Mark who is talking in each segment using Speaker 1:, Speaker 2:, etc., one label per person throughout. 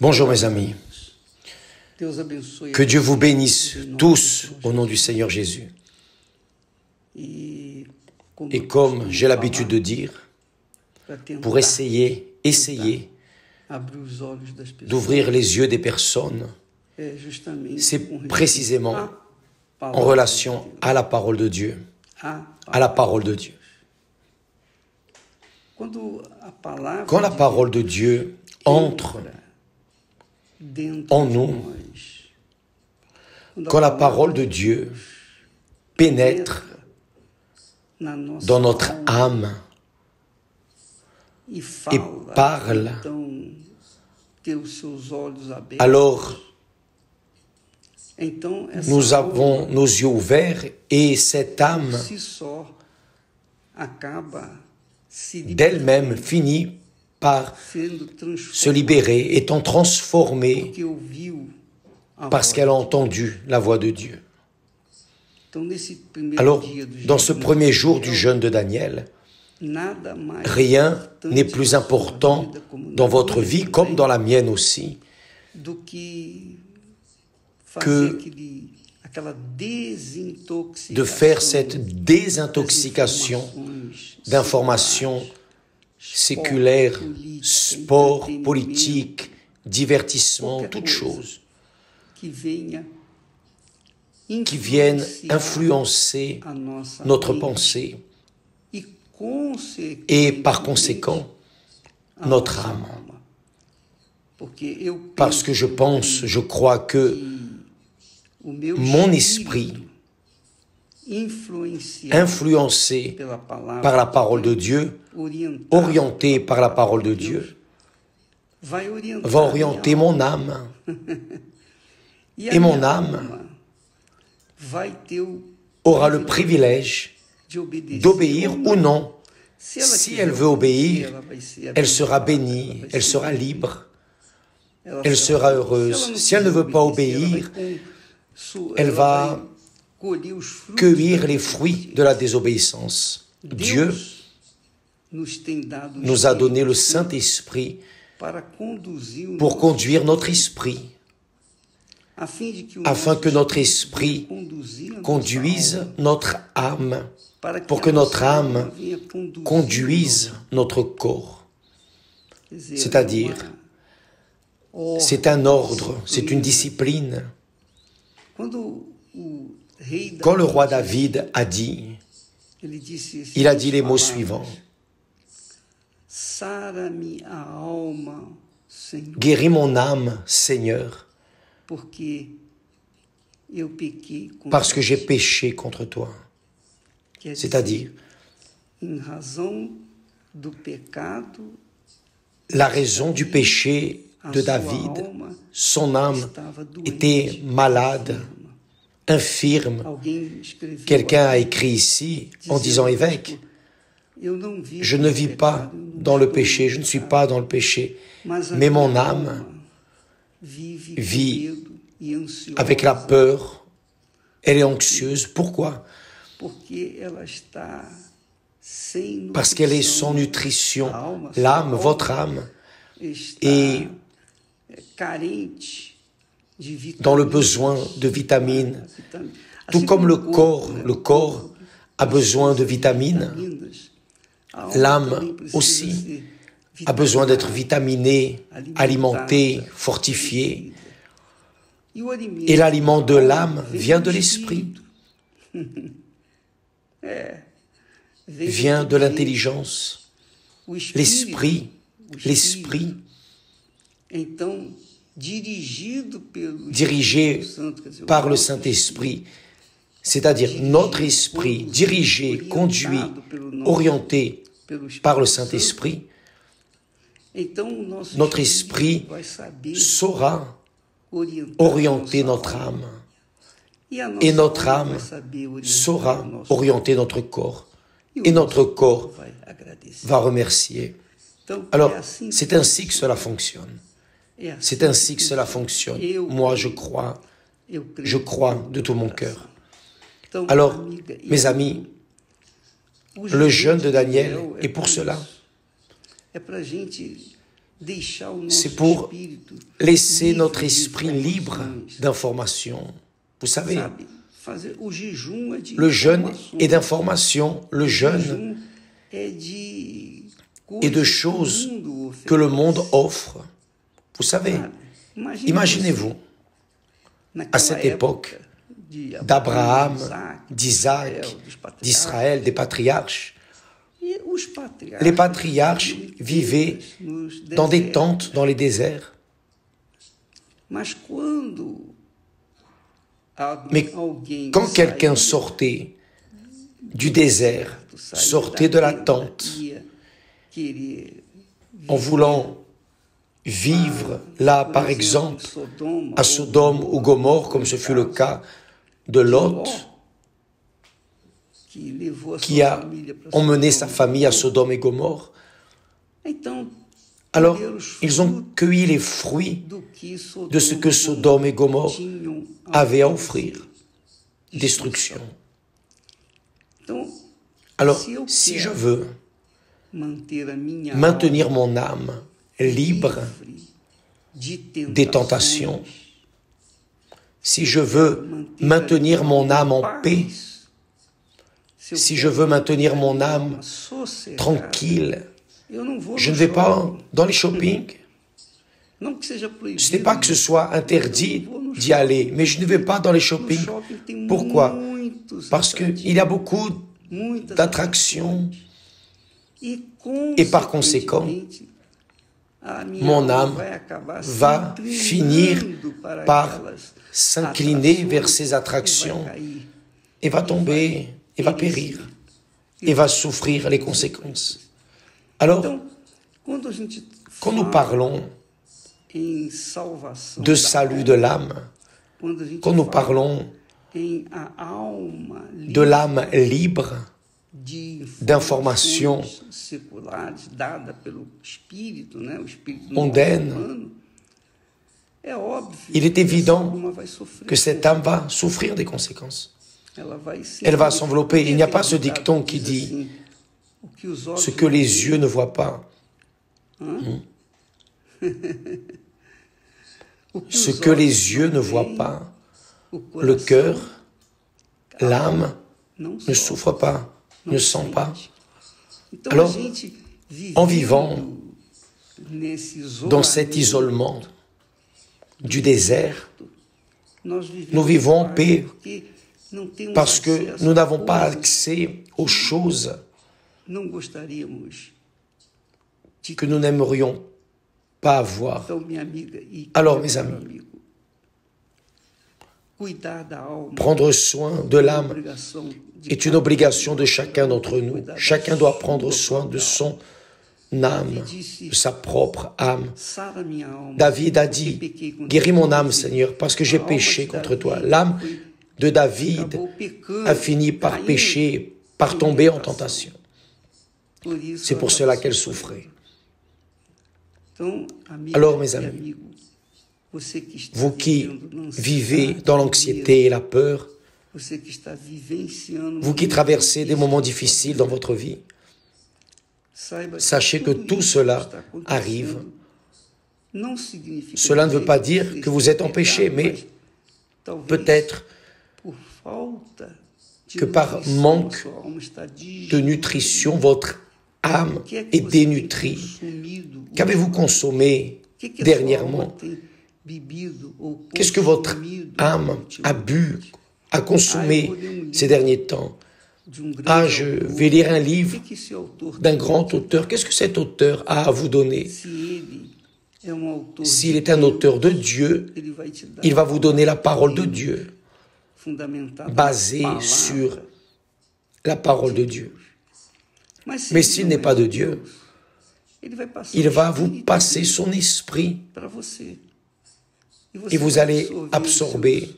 Speaker 1: Bonjour mes amis, que Dieu vous bénisse tous au nom du Seigneur Jésus. Et comme j'ai l'habitude de dire, pour essayer d'ouvrir les yeux des personnes, c'est précisément en relation à la parole de Dieu, à la parole de Dieu. Quand la parole de Dieu entre en nous, quand la parole de Dieu pénètre dans notre âme et parle, alors nous avons nos yeux ouverts et cette âme d'elle-même finit par se libérer, étant transformée parce qu'elle a entendu la voix de Dieu. Alors, dans ce premier jour du jeûne de Daniel, rien n'est plus important dans votre vie, comme dans la mienne aussi, que de faire cette désintoxication d'informations séculaires, sport, politique, divertissement, toutes choses qui viennent influencer notre pensée et par conséquent notre âme. Parce que je crois que mon esprit, influencé par la parole de Dieu, orienté par la parole de Dieu, va orienter mon âme. Et mon âme aura le privilège d'obéir ou non. Si elle veut obéir, elle sera bénie, elle sera libre, elle sera heureuse. Si elle ne veut pas obéir, elle va cueillir les fruits de la désobéissance. Dieu nous a donné le Saint-Esprit pour conduire notre esprit, afin que notre esprit conduise notre âme, pour que notre âme conduise notre corps. C'est-à-dire, c'est un ordre, c'est une discipline. Quand le roi David a dit, il a dit les mots suivants: guéris mon âme, Seigneur, parce que j'ai péché contre toi. C'est-à-dire, la raison du péché de David, son âme était malade, infirme. Quelqu'un a écrit ici en disant: évêque, je ne vis pas dans le péché, je ne suis pas dans le péché, mais mon âme vit avec la peur, elle est anxieuse. Pourquoi? Parce qu'elle est sans nutrition. L'âme, votre âme, est dans le besoin de vitamines. Tout comme le corps a besoin de vitamines, l'âme aussi a besoin d'être vitaminée, alimentée, fortifiée. Et l'aliment de l'âme vient de l'esprit, vient de l'intelligence. L'esprit, dirigé par le Saint-Esprit, c'est-à-dire notre esprit, dirigé, conduit, orienté par le Saint-Esprit, notre esprit saura orienter notre âme. Et notre âme saura orienter notre corps. Et notre corps va remercier. Alors, c'est ainsi que cela fonctionne. C'est ainsi que cela fonctionne. Moi, je crois de tout mon cœur. Alors, mes amis, le jeûne de Daniel est pour cela. c'est pour laisser notre esprit libre d'informations. Vous savez, le jeûne est d'informations, le jeûne est de choses que le monde offre. Vous savez, imaginez-vous, à cette époque d'Abraham, d'Isaac, d'Israël, des patriarches, les patriarches vivaient dans des tentes dans les déserts. Mais quand quelqu'un sortait du désert, sortait de la tente, en voulant vivre là, par exemple, à Sodome ou Gomorrhe, comme ce fut le cas de Lot, qui a emmené sa famille à Sodome et Gomorrhe. Alors, ils ont cueilli les fruits de ce que Sodome et Gomorrhe avaient à offrir. Destruction. Alors, si je veux maintenir mon âme libre des tentations, si je veux maintenir mon âme en paix, si je veux maintenir mon âme tranquille, je ne vais pas dans les shoppings. Ce n'est pas que ce soit interdit d'y aller, mais je ne vais pas dans les shoppings. Pourquoi? Parce qu'il y a beaucoup d'attractions et par conséquent, mon âme va finir par s'incliner vers ces attractions et va tomber, et va périr, et va souffrir les conséquences. Alors, quand nous parlons de salut de l'âme, quand nous parlons de l'âme libre d'informations mondaines, il est évident que cette âme va souffrir des conséquences. Elle va s'envelopper. Il n'y a pas ce dicton qui dit « ce que les yeux ne voient pas ». Ce que les yeux ne voient pas, le cœur, l'âme ne souffre pas, ne sent pas. Alors, en vivant dans cet isolement du désert, nous vivons en paix parce que nous n'avons pas accès aux choses que nous n'aimerions pas avoir. Alors, mes amis, prendre soin de l'âme est une obligation de chacun d'entre nous. Chacun doit prendre soin de son âme, de sa propre âme. David a dit, « Guéris mon âme, Seigneur, parce que j'ai péché contre toi. » L'âme de David a fini par pécher, par tomber en tentation. C'est pour cela qu'elle souffrait. Alors, mes amis, vous qui vivez dans l'anxiété et la peur, vous qui traversez des moments difficiles dans votre vie, sachez que tout cela arrive. Cela ne veut pas dire que vous êtes en péché, mais peut-être que par manque de nutrition, votre âme est dénutrie. Qu'avez-vous consommé dernièrement? Qu'est-ce que votre âme a bu, a consommé ces derniers temps? Ah, je vais lire un livre d'un grand auteur. Qu'est-ce que cet auteur a à vous donner? S'il est un auteur de Dieu, il va vous donner la parole de Dieu, basée sur la parole de Dieu. Mais s'il n'est pas de Dieu, il va vous passer son esprit et vous allez absorber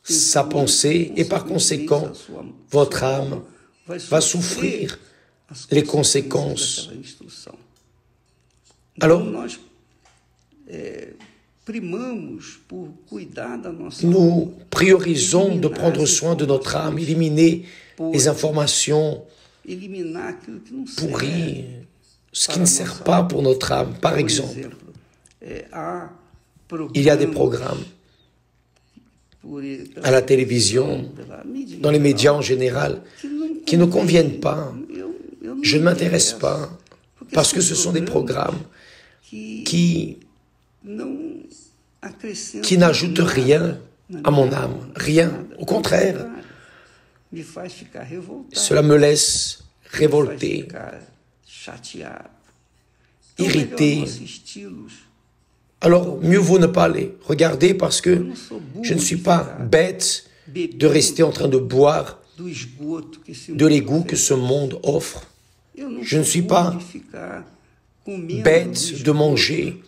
Speaker 1: sa pensée et par conséquent, votre âme va souffrir les conséquences. Alors, nous priorisons de prendre soin de notre âme, éliminer les informations pourries, ce qui ne sert pas pour notre âme. Par exemple, il y a des programmes à la télévision, dans les médias en général, qui ne conviennent pas. Je ne m'intéresse pas, parce que ce sont des programmes qui n'ajoutent rien à mon âme, rien. Au contraire, cela me laisse révolté, irrité. Alors, mieux vaut ne pas les regarder parce que je ne suis pas bête de rester en train de boire de l'égout que ce monde offre. Je ne suis pas bête de manger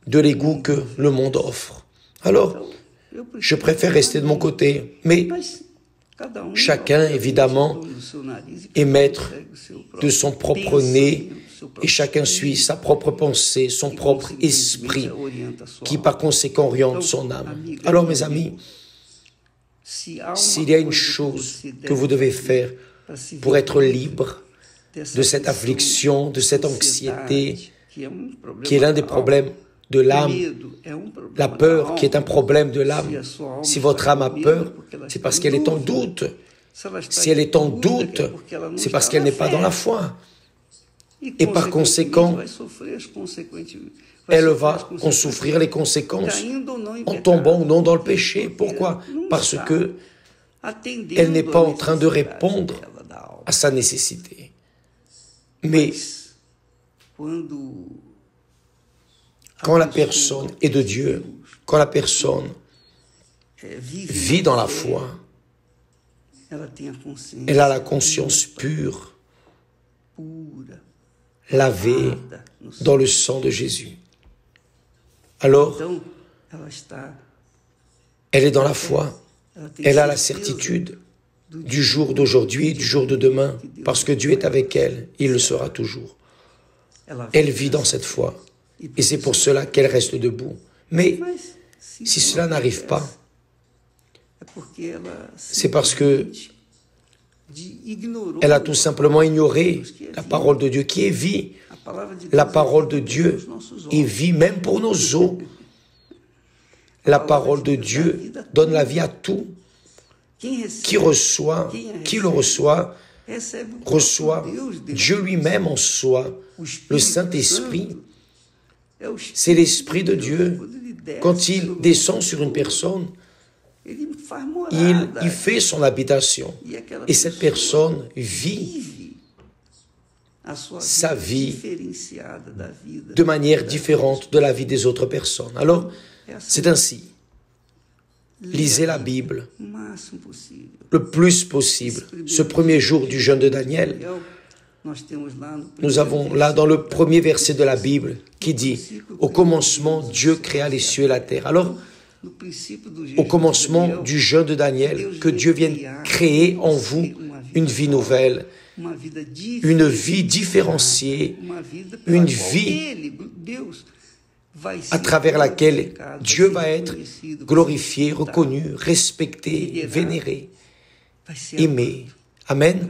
Speaker 1: de l'égout que le monde offre. Alors, je préfère rester de mon côté. Mais chacun, évidemment, est maître de son propre nez et chacun suit sa propre pensée, son propre esprit, qui par conséquent oriente son âme. Alors, mes amis, s'il y a une chose que vous devez faire pour être libre de cette affliction, de cette anxiété, qui est l'un des problèmes de l'âme, la peur qui est un problème de l'âme. Si votre âme a peur, c'est parce qu'elle est en doute. Si elle est en doute, c'est parce qu'elle n'est pas dans la foi. Et par conséquent, elle va en souffrir les conséquences en tombant ou non dans le péché. Pourquoi? Parce que elle n'est pas en train de répondre à sa nécessité. Mais quand la personne est de Dieu, quand la personne vit dans la foi, elle a la conscience pure, lavée dans le sang de Jésus. Alors, elle est dans la foi, elle a la certitude du jour d'aujourd'hui, du jour de demain, parce que Dieu est avec elle, il le sera toujours. Elle vit dans cette foi, et c'est pour cela qu'elle reste debout. Mais si cela n'arrive pas, c'est parce que elle a tout simplement ignoré la parole de Dieu qui est vie. La parole de Dieu est vie même pour nos os. La parole de Dieu donne la vie à tout. Qui le reçoit, reçoit Dieu lui-même en soi, le Saint-Esprit. C'est l'Esprit de Dieu. Quand il descend sur une personne, il y fait son habitation. Et cette personne vit sa vie de manière différente de la vie des autres personnes. Alors, c'est ainsi. Lisez la Bible le plus possible. Ce premier jour du jeûne de Daniel, nous avons là dans le premier verset de la Bible qui dit « Au commencement, Dieu créa les cieux et la terre ». Alors, au commencement du jeûne de Daniel, que Dieu vienne créer en vous une vie nouvelle, une vie différenciée, une vie à travers laquelle Dieu va être glorifié, reconnu, respecté, vénéré, aimé. Amen.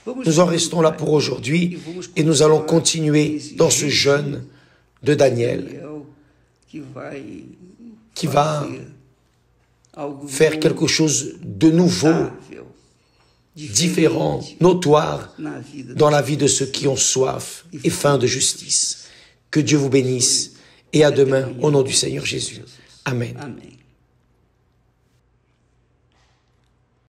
Speaker 1: Nous en restons là pour aujourd'hui et nous allons continuer dans ce jeûne de Daniel qui va faire quelque chose de nouveau, différent, notoire dans la vie de ceux qui ont soif et faim de justice. Que Dieu vous bénisse et à demain au nom du Seigneur Jésus. Amen.